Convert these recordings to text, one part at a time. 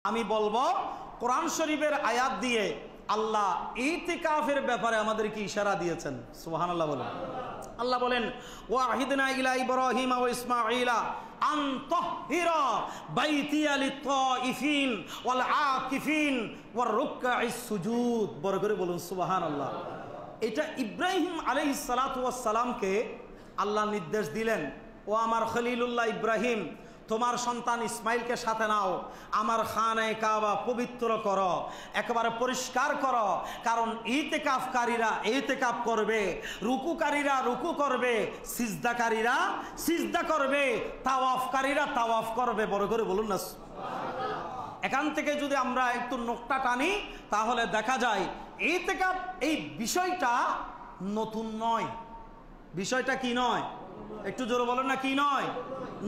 আমি বলবো কোরআন শরীফের আয়াত দিয়ে আল্লাহ ইতিকাফের ব্যাপারে আমাদেরকে ইশারা দিয়েছেন। সুবহানাল্লাহ বলেন। আল্লাহ বলেন ওয়াহিদনা ইলা ইব্রাহিম ওয়া ইসমাঈলা আন তাহহিরা বাইতিয়া লিত-তাইফিন ওয়াল আকিফিন ওয়ার রুকআইস সুজুদ। বড় করে বলুন সুবহানাল্লাহ। এটা ইব্রাহিম আলাইহিস সালাতু ওয়াস সালামকে আল্লাহ নির্দেশ দিলেন, ও আমার খলিলুল্লাহ ইব্রাহিম, তোমার সন্তান ইসমাইলকে সাথে নাও, আমার খানায়ে কাবা পবিত্র করো, একেবারে পরিষ্কার করো। কারণ ইতিকাফকারীরা ইতিকাফ করবে, রুকুকারীরা রুকু করবে, সিজদাকারীরা সিজদা করবে, তাওয়াফকারীরা তাওয়াফ করবে। বড় করে বলুন না সুবহানাল্লাহ। এখান থেকে যদি আমরা একটু নোকটা টানি তাহলে দেখা যায় ইতিকাফ এই বিষয়টা নতুন নয়। বিষয়টা কি নয়? একটু জোরে বলেন না, কি নয়?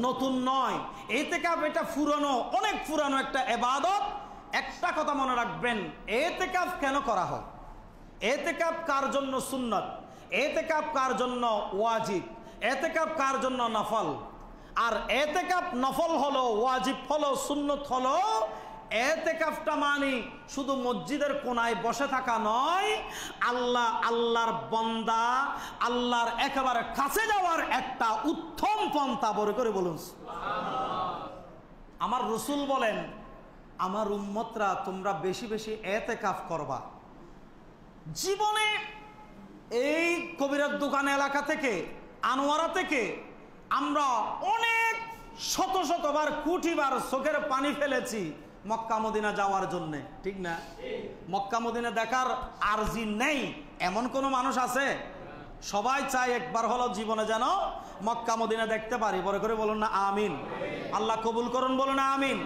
নতুন নয়। ইতিকাফ এটা পুরানো, অনেক পুরানো একটা ইবাদত। একটা কথা মনে রাখবেন, ইতিকাফ কেন করা হয়, ইতিকাফ কার জন্য সুন্নাত, ইতিকাফ কার জন্য ওয়াজিব, ইতিকাফ কার জন্য নফল। আর ইতিকাফ নফল হলো, ওয়াজিব হলো, সুন্নত হলো। ইতিকাফটা মানে শুধু মসজিদের কোনায় বসে থাকা নয়, আল্লাহর বান্দা আল্লাহর একেবারে কাছে যাওয়ার একটা উত্তম পন্থা। বড় করে বলুন সুবহানাল্লাহ। আমার রাসূল বলেন, আমার উম্মতরা তোমরা বেশি বেশি ইতিকাফ করবা। জীবনে এই কবিরার দোকান এলাকা থেকে, আনোয়ারা থেকে আমরা অনেক শত শতবার কোটিবার চোখের পানি ফেলেছি মক্কা মদিনা যাওয়ার জন্যে, ঠিক না? মক্কা মদিনা দেখার আরজি নেই এমন কোনো মানুষ আছে? সবাই চায় একবার হলো জীবনে যেন মক্কা মদিনা দেখতে পারি। বড় করে বলুন না আমিন। আল্লাহ কবুল করুন, বলুন না আমিন।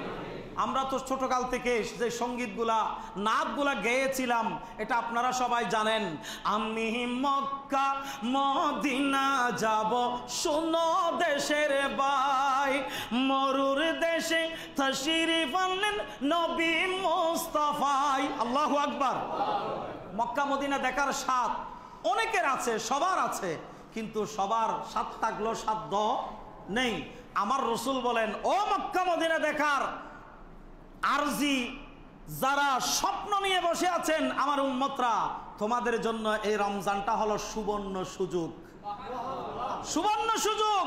আমরা তো ছোটকাল থেকে যে সঙ্গীতগুলা নাচগুলা গেয়েছিলাম এটা আপনারা সবাই জানেন। আমি মক্কা মদিনা যাব, শোনো দেশের ভাই, মরুর দেশে তাশরিফ আনলেন নবী মুস্তাফাই। আল্লাহু আকবার। মক্কা মদিনা দেখার স্বাদ অনেকের আছে, সবার আছে, কিন্তু সবার স্বাদ থাকলেও সাধ্য নেই। আমার রাসূল বলেন, ও মক্কা মদিনা দেখার আরজি যারা স্বপ্ন নিয়ে বসে আছেন আমার উম্মতরা, তোমাদের জন্য এই রমজানটা হলো সুবর্ণ সুযোগ। সুবর্ণ সুযোগ,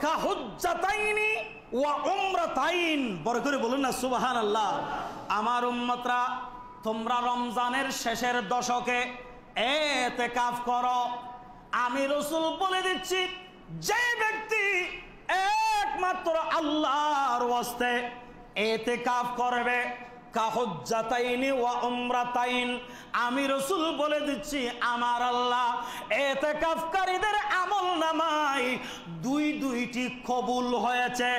কা হুজ্জাতাইনি ওয়া উমরাতাইন। বড় করে বলুন না সুবহানাল্লাহ। আমার উম্মতরা তোমরা রমজানের শেষের দশকে ইতিকাফ করো। আমি রাসূল বলে দিচ্ছি, যে ব্যক্তি একমাত্র আল্লাহর ওয়াস্তে ইতিকাফ করবে, কাহুজ্জাতাইনি ওয়া উমরাতাইন, আমি রাসূল বলে দিচ্ছি আমার আল্লাহ ইতিকাফকারীদের আমলনামায় দুইটি কবুল হয়েছে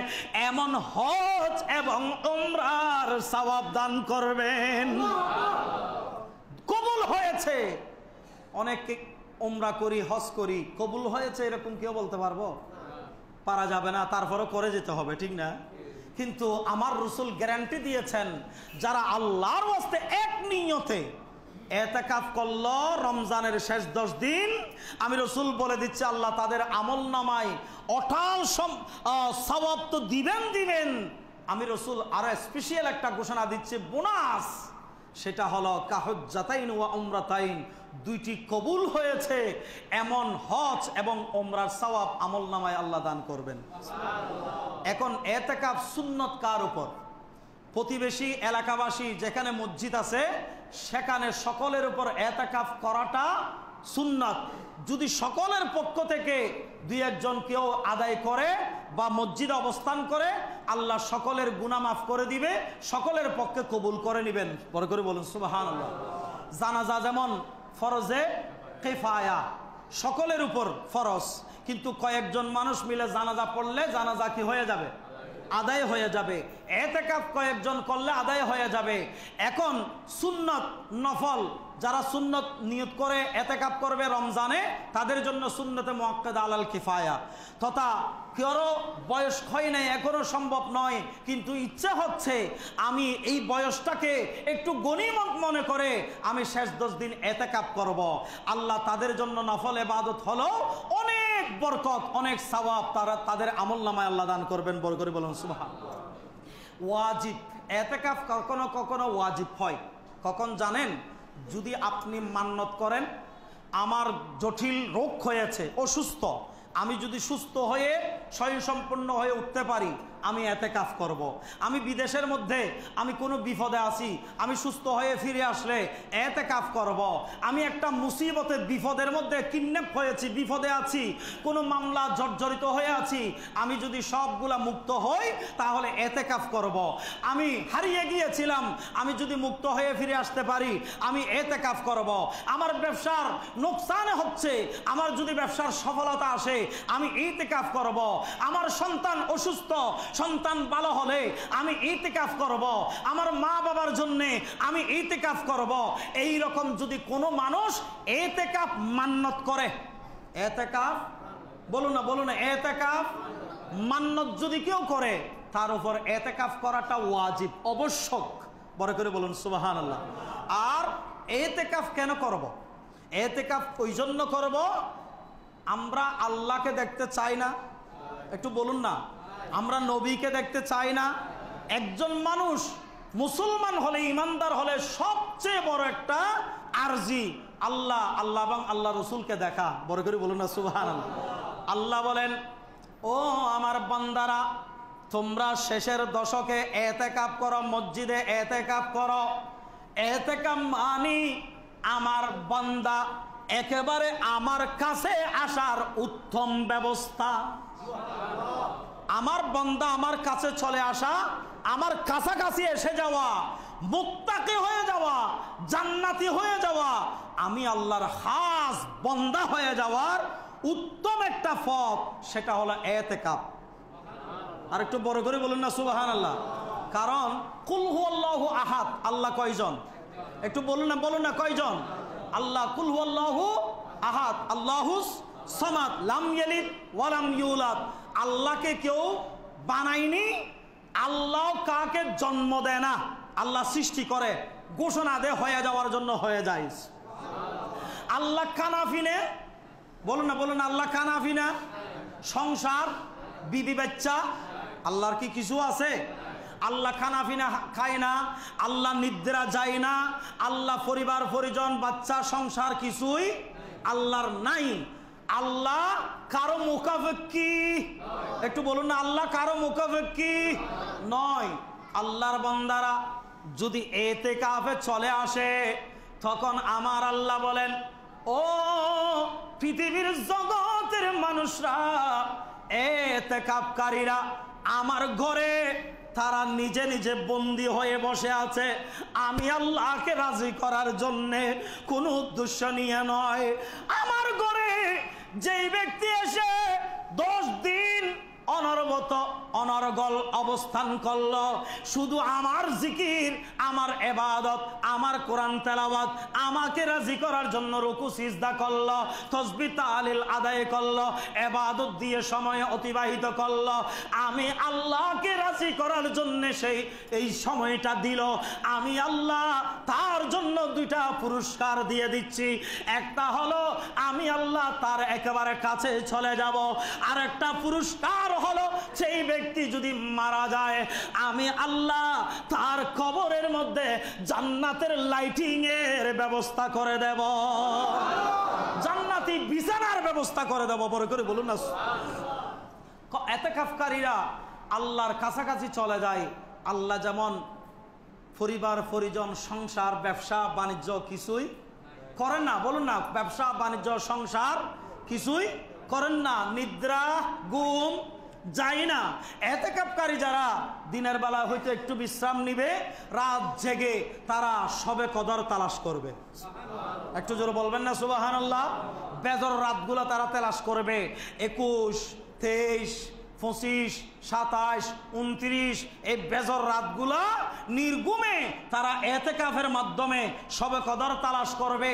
এমন হজ এবং উমরার সওয়াব দান করবেন। কবুল হয়েছে। অনেকে উমরা করি, হজ করি, কবুল হয়েছে এরকম কেউ বলতে পারবো? পারা যাবে না, তারপরও করে যেতে হবে, ঠিক না? কিন্তু আমার রাসূল গ্যারান্টি দিয়েছেন, যারা আল্লাহর ওয়াস্তে এক নিয়তে ইতিকাফ করলো রমজানের শেষ 10 দিন, আমি রাসূল বলে দিচ্ছি আল্লাহ তাদের আমলনামায় অটাল সওয়াব তো দিবেন। আমি রাসূল আরো স্পেশাল একটা ঘোষণা দিচ্ছি, বোনাস। সেটা হলো কাহুজ্জাতাইন ওয়া উমরাতাইন, দুইটি কবুল হয়েছে এমন হজ এবং উমরার সওয়াব আমলনামায় আল্লাহ দান করবেন। এখন ইতিকাফ সুন্নত কার উপর? প্রতিবেশী এলাকাবাসী যেখানে মসজিদ আছে সেখানে সকলের উপর ইতিকাফ করাটা সুন্নাত। যদি সকলের পক্ষ থেকে দুই একজন কেউ আদায় করে বা মসজিদে অবস্থান করে, আল্লাহ সকলের গুনাহ মাফ করে দিবে, সকলের পক্ষে কবুল করে নেবেন। বড় করে বলুন সুবহানাল্লাহ। জানাজা যেমন ফরজে কিফায়া, সকলের উপর ফরজ, কিন্তু কয়েকজন মানুষ মিলে জানাজা পড়লে জানাজা কি হয়ে যাবে? আদায় হয়ে যাবে। ইতিকাফ কয়েকজন করলে আদায় হয়ে যাবে। এখন সুন্নত নফল, যারা সুন্নত নিয়ত করে ইতিকাফ করবে রমজানে, তাদের জন্য সুন্নতে মুআক্কাদা আলাল কিফায়া, তথা কারো বয়স হয় নাই, এখনো সম্ভব নয়, কিন্তু ইচ্ছা হচ্ছে আমি এই বয়সটাকে একটু গনিমত মনে করে আমি শেষ 10 দিন ইতিকাফ করব, আল্লাহ তাদের জন্য নফল ইবাদত হলো অনেক বরকত, অনেক সওয়াব তাদের আমলনামায় আল্লাহ দান করবেন। বড় করে বলুন সুবহানাল্লাহ। ওয়াজিব। এতেকাফ কখনো কখনো ওয়াজিব হয়। কখন জানেন? যদি আপনি মান্যত করেন, আমার জটিল রোগ হয়েছে, অসুস্থ, আমি যদি সুস্থ হয়ে স্বয়ংসম্পূর্ণ হয়ে উঠতে পারি, আমি এতেকাফ করব। আমি বিদেশের মধ্যে আমি কোনো বিপদে আছি, আমি সুস্থ হয়ে ফিরে আসলে এতেকাফ করব। আমি একটা মুসিবতের বিপদের মধ্যে কিডন্যাপ হয়েছি, বিপদে আছি, কোনো মামলা জর্জরিত হয়ে আছি, আমি যদি সবগুলা মুক্ত হই তাহলে এতেকাফ করব। আমি হারিয়ে গিয়েছিলাম, আমি যদি মুক্ত হয়ে ফিরে আসতে পারি, আমি এতেকাফ করব। আমার ব্যবসার নোকসান হচ্ছে, আমার যদি ব্যবসার সফলতা আসে, আমি ইতিকাফ করব। আমার সন্তান অসুস্থ, সন্তান ভালো হলে আমি ইতিকাফ করব। আমার মা বাবার জন্য আমি ইতিকাফ করব। এই রকম যদি কোনো মানুষ ইতিকাফ মান্যত করে, ইতিকাফ বলুন না, ইতিকাফ মান্যত যদি কেউ করে, তার উপর ইতিকাফ করাটা ওয়াজিব, আবশ্যক। বড় করে বলুন সুবহানাল্লাহ। আর ইতিকাফ কেন করব? ইতিকাফ ওই জন্য করব, আমরা আল্লাহকে দেখতে চাই না, একটু বলুন না, আমরা নবীকে দেখতে চাই না। একজন মানুষ মুসলমান হলে, ইমানদার হলে সবচেয়ে বড় একটা আরজি আল্লাহ এবং আল্লাহ রসুলকে দেখা। বড় করে বলুন না সুবহানাল্লাহ। আল্লাহ বলেন, ও আমার বান্দারা, তোমরা শেষের দশকে ইতিকাফ করো, মসজিদে ইতিকাফ করো। ইতিকাফ মানে আমার বান্দা একেবারে আমার কাছে আসার উত্তম ব্যবস্থা। আমার বান্দা আমার কাছে চলে আসা, আমার কাছাকাছি এসে যাওয়া, মুত্তাকি হয়ে যাওয়া, জান্নাতি হয়ে যাওয়া, আমি আল্লাহর খাস বান্দা হয়ে যাওয়ার উত্তম একটা পথ, সেটা হলো ইতিকাফ। আর একটু বড় করে বলুন না সুবহানাল্লাহ। কারণ কুল হুয়াল্লাহু আহাদ, আল্লাহ কয়জন? একটু বলুন না কয়জন? আল্লাহ কুল হুয়াল্লাহু আহাদ, আল্লাহুস সামাদ, লাম ইয়ালিদ ওয়া লাম ইউলাদ। আল্লাহকে কেউ বানায়নি, আল্লাহ কাকে জন্ম দেয় না, আল্লাহ সৃষ্টি করে, ঘোষণা দেয়, হয়ে যাওয়ার জন্য হয়ে যায়। আল্লাহ কানাফিনে, বলুন না, আল্লাহ কানাফিনা, সংসার, বিবি বাচ্চা, আল্লাহর কি কিছু আছে? আল্লাহ খানাফিনা খায় না, আল্লাহ নিদ্রা যায় না, আল্লাহ পরিবার পরিজন বাচ্চা সংসার কিছুই আল্লাহর নাই। আল্লাহ কারো মুখাপেক্ষী, একটু বলুন না, আল্লাহ কারো মুখাপেক্ষী নয়। আল্লাহর বান্দারা যদি ইতিকাফে চলে আসে, তখন আমার আল্লাহ বলেন, ও পৃথিবীর জগতের মানুষরা, ইতিকাফকারীরা আমার ঘরে তারা নিজে নিজে বন্দী হয়ে বসে আছে, আমি আল্লাহকে রাজি করার জন্যে কোনো উদ্দেশ্য নিয়ে নয়। আমার ঘরে যেই ব্যক্তি এসে 10 দিন অনবরত অনর্গল অবস্থান করল, শুধু আমার জিকির, আমার ইবাদত, আমার কোরআন তেলাওয়াত, আমাকে রাজি করার জন্য রুকু সিজদা করল, তাসবিহ তাহলিল আদায় করল, ইবাদত দিয়ে সময় অতিবাহিত করল, আমি আল্লাহকে রাজি করার জন্য এই সময়টা দিল, আমি আল্লাহ তার জন্য 2টা পুরস্কার দিয়ে দিচ্ছি। একটা হলো আমি আল্লাহ তার একেবারে কাছে চলে যাব, আর একটা পুরস্কার হলো সেই ব্যক্তি যদি মারা যায়, আমি আল্লাহ তার কবরের মধ্যে জান্নাতের লাইটিং এর ব্যবস্থা করে দেব, জান্নাতি বিছানার ব্যবস্থা করে দেব। বড় করে বলুন না। ইতিকাফকারীরা আল্লাহর কাছাকাছি চলে যায়। আল্লাহ যেমন পরিবার পরিজন সংসার ব্যবসা বাণিজ্য কিছুই করেন না, বলুন না, ব্যবসা বাণিজ্য সংসার কিছুই করেন না, নিদ্রা ঘুম যায় না। ইতিকাফকারী যারা দিনের বেলা হয়তো একটু বিশ্রাম নিবে, রাত জেগে তারা শবে কদর তালাশ করবে। একটু জোরে বলবেন না সুবহানাল্লাহ। বেজর রাতগুলো তারা তালাশ করবে। 21, 23, 25, 27, 29 এই বেজর রাতগুলা নির্ঘুমে তারা ইতিকাফের মাধ্যমে শবে কদর তালাশ করবে।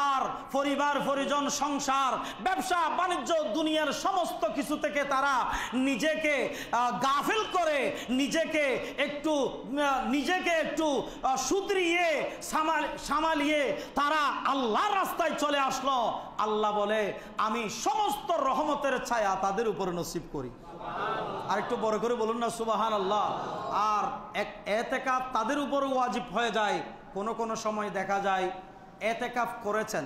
আর পরিবার পরিজন সংসার ব্যবসা বাণিজ্য দুনিয়ার সমস্ত কিছু থেকে তারা নিজেকে গাফিল করে, নিজেকে একটু সুদরিয়ে সামালিয়ে তারা আল্লাহর রাস্তায় চলে আসলো। আল্লাহ বলে, আমি সমস্ত রহমতের ছায়া তাদের উপর নসিব করি। আর একটু বড় করে বলুন না সুবহানাল্লাহ। আর এতেকাফ তাদের উপরও ওয়াজিব হয়ে যায়। কোনো সময় দেখা যায় এতেকাফ করেছেন,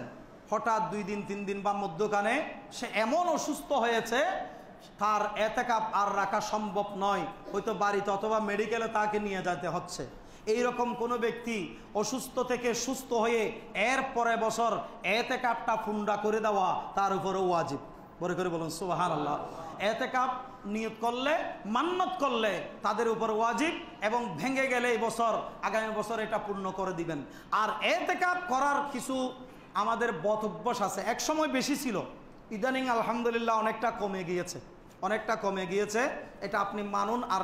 হঠাৎ 2 দিন 3 দিন বা মধ্যখানে সে এমন অসুস্থ হয়েছে তার এতেকাফ আর রাখা সম্ভব নয়, হয়তো বাড়িতে অথবা মেডিকেলে তাকে নিয়ে যেতে হচ্ছে। এইরকম কোনো ব্যক্তি অসুস্থ থেকে সুস্থ হয়ে এর পরে বছর এতেকাফটা ফুন্ডা করে দেওয়া তার উপরে ওয়াজিব। বলে করে বলুন সুবহানাল্লাহ। এতেকাফ নিয়ত করলে, মান্নত করলে তাদের উপর ওয়াজিব, এবং ভেঙে গেলে এই বছর আগামী বছর এটা পূর্ণ করে দিবেন। আর এতেকাফ করার কিছু আমাদের বদ অভ্যাস আছে, এক সময় বেশি ছিল, ইদানিং আলহামদুলিল্লাহ অনেকটা কমে গিয়েছে। এটা আপনি মানুন আর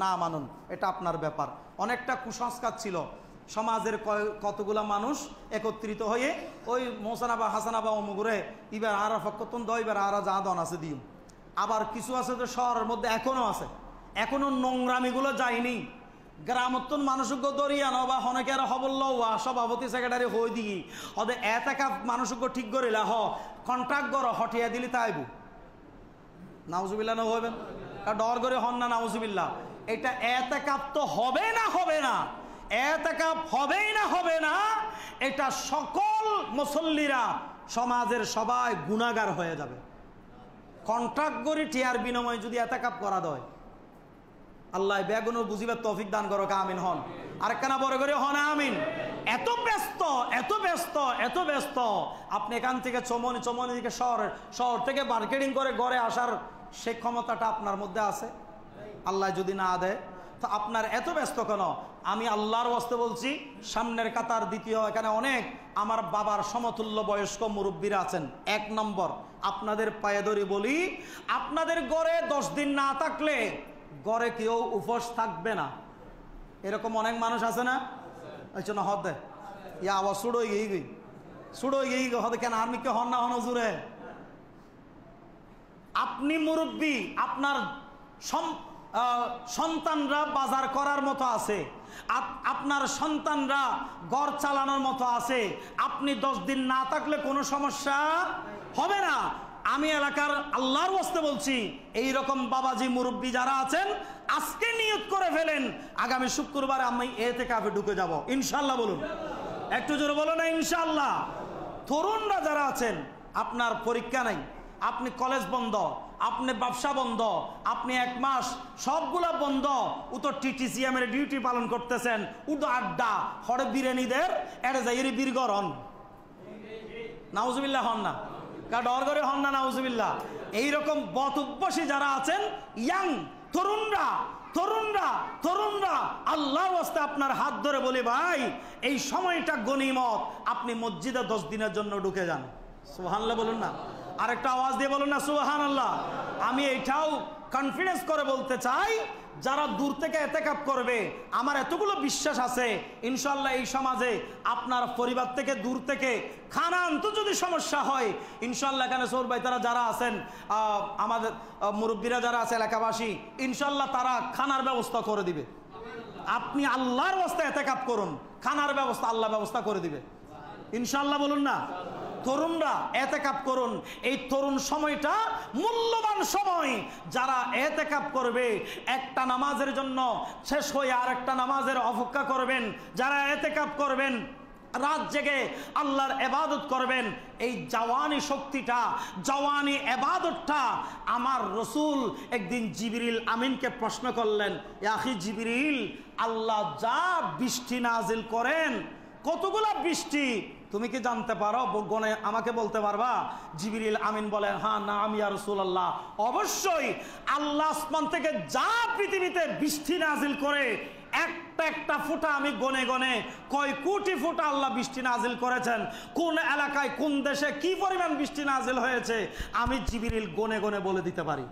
না মানুন এটা আপনার ব্যাপার। অনেকটা কুসংস্কার ছিল, সমাজের কতগুলা মানুষ একত্রিত হয়ে ওই মোসানাবা হাসানাবা অমুগুরে ইবার আরা ফকতন দইবার আরা যা দন আছে দিও। আবার কিছু আছে তো শহরের মধ্যে এখনো আছে, এখনো নোংরামিগুলো যায়নি। গ্রামত্তন মানুষজ্ঞ দরিয়ানো বা অনেকের হবল্ল সভাপতি সেক্রেটারি হই দিই ওদের এতেকাফ মানুষজ্ঞ ঠিক করিলা কন্ট্রাক্ট কর হটিয়া দিলি তাইবু নাউজুবিল্লাহ না হইবেন ডর করে হন না নাউজুবিল্লাহ। এটা এতেকাফ তো হবে না, এতেকাফ হবে না। এটা সকল মুসল্লিরা সমাজের সবাই গুনাহগার হয়ে যাবে। কন্ট্রাক্ট করে টিয়ার বিনিময়ে যদি এতেকাফ করা দেয়, আল্লাহ বেগুন বুঝিবার তৌফিক দান করো, আমিন হন। আরেকখানা বড় করে হন আমিন। এত ব্যস্ত আপনি এখান থেকে চমনি দিকে শহর থেকে মার্কেটিং করে ঘরে আসার সে ক্ষমতাটা আপনার মধ্যে আছে? আল্লাহ যদি না দেয় তো আপনার এত ব্যস্ত কেন? আমি আল্লাহর ওয়াস্তে বলছি, সামনের কাতার দ্বিতীয়, এখানে অনেক আমার বাবার সমতুল্য বয়স্ক মুরব্বীরা আছেন। 1 নম্বর আপনাদের পায়ে ধরে বলি, আপনাদের ঘরে 10 দিন না থাকলে ঘরে কেউ উপোস থাকবে না। এরকম অনেক মানুষ আছে না? আচ্ছা না হদে ইয়া আবার সুড়োই গই হদে কেন আমি কে হন না হন জুড়ে। আপনি মুরব্বী, আপনার সন্তানরা বাজার করার মতো আছে, আপনার সন্তানরা ঘর চালানোর মতো আছে। আপনি 10 দিন না থাকলে কোনো সমস্যা হবে না। আমি এলাকার আল্লাহর ওয়াস্তে বলছি, এই রকম বাবাজি মুরব্বী যারা আছেন আজকে নিয়ত করে ফেলেন, আগামী শুক্রবার আমি এতেকাফে ঢুকে যাব ইনশাআল্লাহ। বলুন একটু জোরে বলো না ইনশাআল্লাহ। তরুণরা যারা আছেন, আপনার পরীক্ষা নাই, আপনি কলেজ বন্ধ, আপনি ব্যবসা বন্ধ, আপনি 1 মাস সবগুলা বন্ধ, উতো TTCM এর ডিউটি পালন করতেছেন, উদো আড্ডা হরে বিরিয়ানিদের এর যাইরি বীরগর হন নাউজুবিল্লাহ হন না ডর করে হন না নাউজুবিল্লাহ। এইরকম বদ অভ্যাসী যারা আছেন, ইয়াং তরুণরা আল্লাহর ওয়াস্তে আপনার হাত ধরে বলি, ভাই এই সময়টা গনিমত, আপনি মসজিদে 10 দিনের জন্য ঢুকে যান। সুবহানাল্লাহ বলুন না, আরেকটা আওয়াজ দিয়ে বলুন না সুবহানাল্লাহ। আমি এটাও কনফিডেন্স করে বলতে চাই, যারা দূর থেকে এতেকাফ করবে, আমার এতগুলো বিশ্বাস আছে ইনশাআল্লাহ এই সমাজে আপনার পরিবার থেকে দূর থেকে খানা আনতে যদি সমস্যা হয়, ইনশাআল্লাহ এখানে সৌর ভাই তারা যারা আছেন, আমাদের মুরব্বীরা যারা আছে এলাকাবাসী, ইনশাআল্লাহ তারা খানার ব্যবস্থা করে দিবে। আপনি আল্লাহর ওয়াস্তে এতেকাফ করুন, খানার ব্যবস্থা আল্লাহ ব্যবস্থা করে দিবে ইনশাআল্লাহ। বলুন না, তরুণরা এতেকাফ করুন। এই তরুণ সময়টা মূল্যবান সময়। যারা এতেকাফ করবে, একটা নামাজের জন্য শেষ হয়ে আর একটা নামাজের অপেক্ষা করবেন, যারা এতেকাফ করবেন, রাত জেগে আল্লাহর ইবাদত করবেন, এই জওয়ানি শক্তিটা, জওয়ানি ইবাদতটা আমার রাসূল একদিন জিবরিল আমিনকে প্রশ্ন করলেন, ইয়া আখি জিবরিল, আল্লাহ যা বৃষ্টি নাজিল করেন, কতগুলা বৃষ্টি তুমি কি জানতে পারো? গণে আমাকে বলতে পারবা? জিবরিল আমিন বলেন, হ্যাঁ নাম ইয়া রাসূলুল্লাহ, অবশ্যই আল্লাহ আসমান থেকে যা পৃথিবীতে বৃষ্টি নাজিল করে, একটা ফোঁটা আমি গনে কয় কোটি ফোঁটা আল্লাহ বৃষ্টি নাজিল করেছেন, কোন এলাকায় কোন দেশে কি পরিমাণ বৃষ্টি নাজিল হয়েছে, আমি জিবরিল গনে বলে দিতে পারি।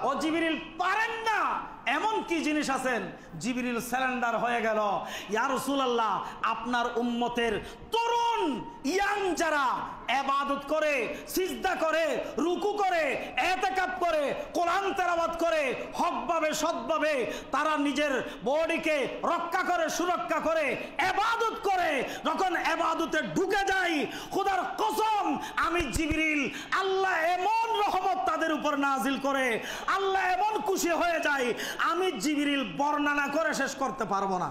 ও জিবরিল পারেন না, এমন কি জিনিস আছেন? জিবরিল সারেন্ডার হয়ে গেল, ইয়া রাসূলুল্লাহ আপনার উম্মতের তরুণ ইয়াং যারা ইবাদত করে, সিজদা করে, রুকু করে, ইতিকাফ করে, কোরআন তেলাওয়াত করে, হকভাবে সৎভাবে তারা নিজের বডিকে রক্ষা করে, সুরক্ষা করে, ইবাদত করে, যখন ইবাদতে ঢুকে যায়, খোদার কসম আমি জিবরিল, আল্লাহ এমন রহমত তাদের উপর নাজিল করে, আল্লাহ এমন খুশি হয়ে যায়, আমি জিবরিল বর্ণনা করে শেষ করতে পারবো না।